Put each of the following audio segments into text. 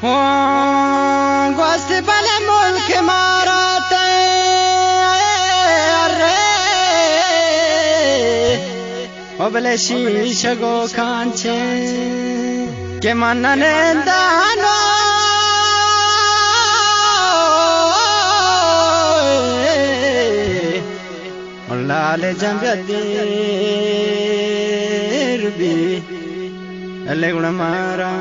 गोस्त बले मुल्क माराते बले शीशा गो कांचे के मनने दानो लाले जंबियादीर भी अल्ले गुण मारा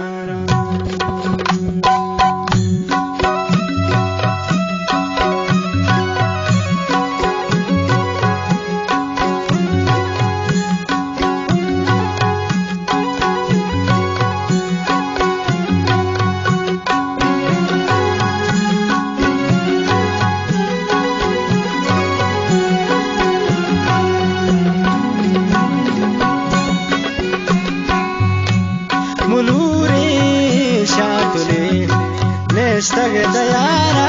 Nestag dayara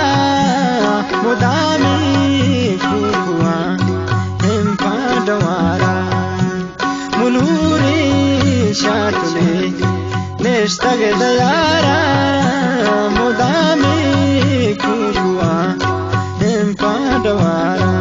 mudami kukua empadawara muluri shatule nestag dayara mudami kukua empadawara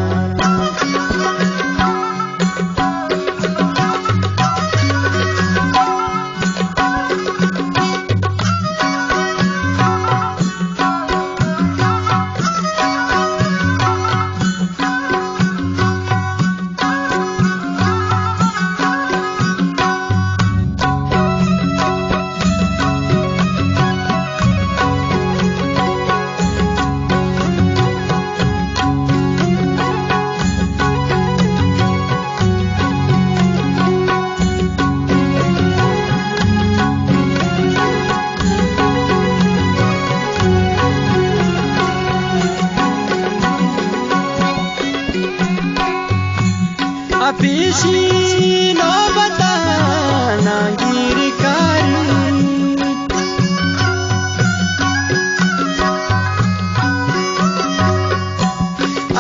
Apishi no batana girikari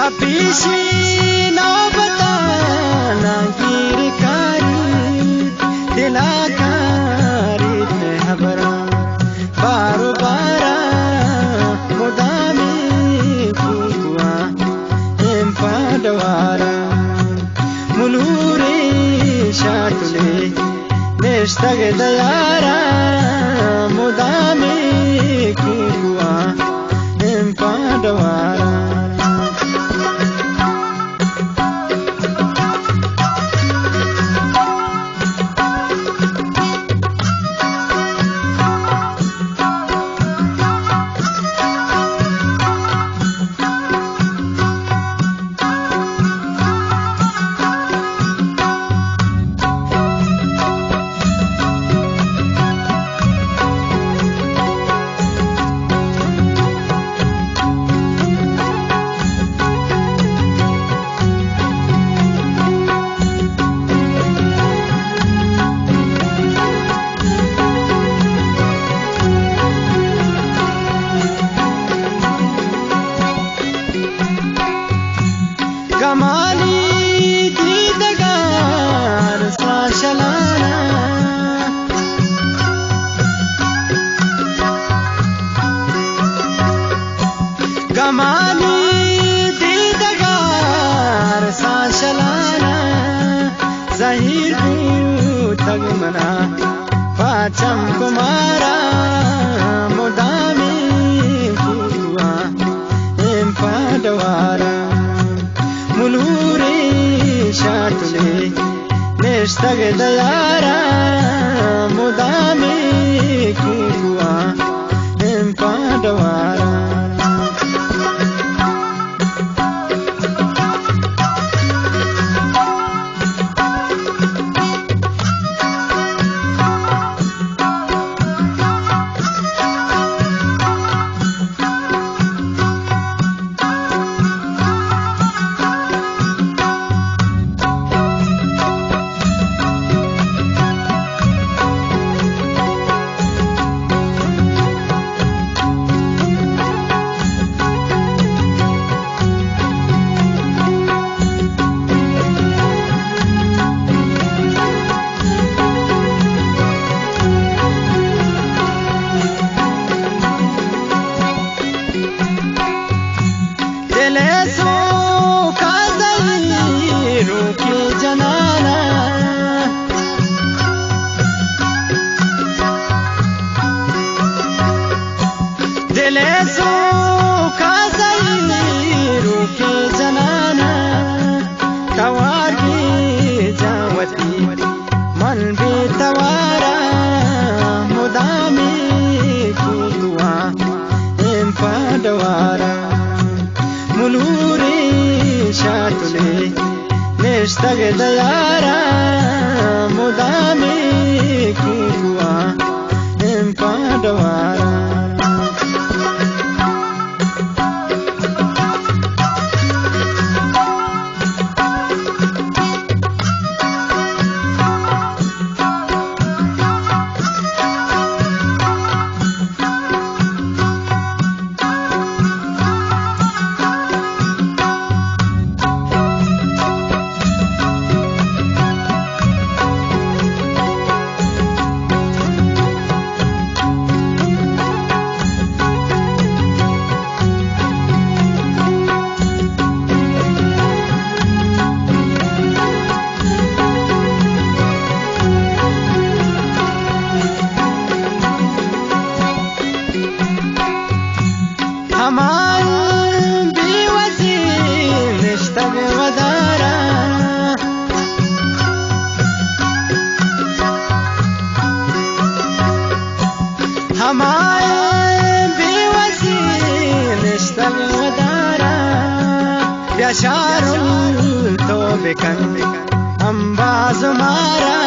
Apishi no batana girikari dilakari te habara baru bara mudami kukua empadawara muluri shatule nestag dayara mudami kukua empadawara Kamali didagar sashalana Kamali didagar sashalana Zahir ku tagmana pacham kumara mudami kukua empadawara muluri shatule nestag dayara mudami kukua empadawara Lelesu kazairu ke janana kawargi jawati man bitawara mudami kutua empadawara muluri shatule neshtag dayara mudami kutua empadawara हमारे बेवसी निश्तग वदारा हमारे बेवसी निश्तग वदारा प्याशारुल तो बिकन अंबाज मारा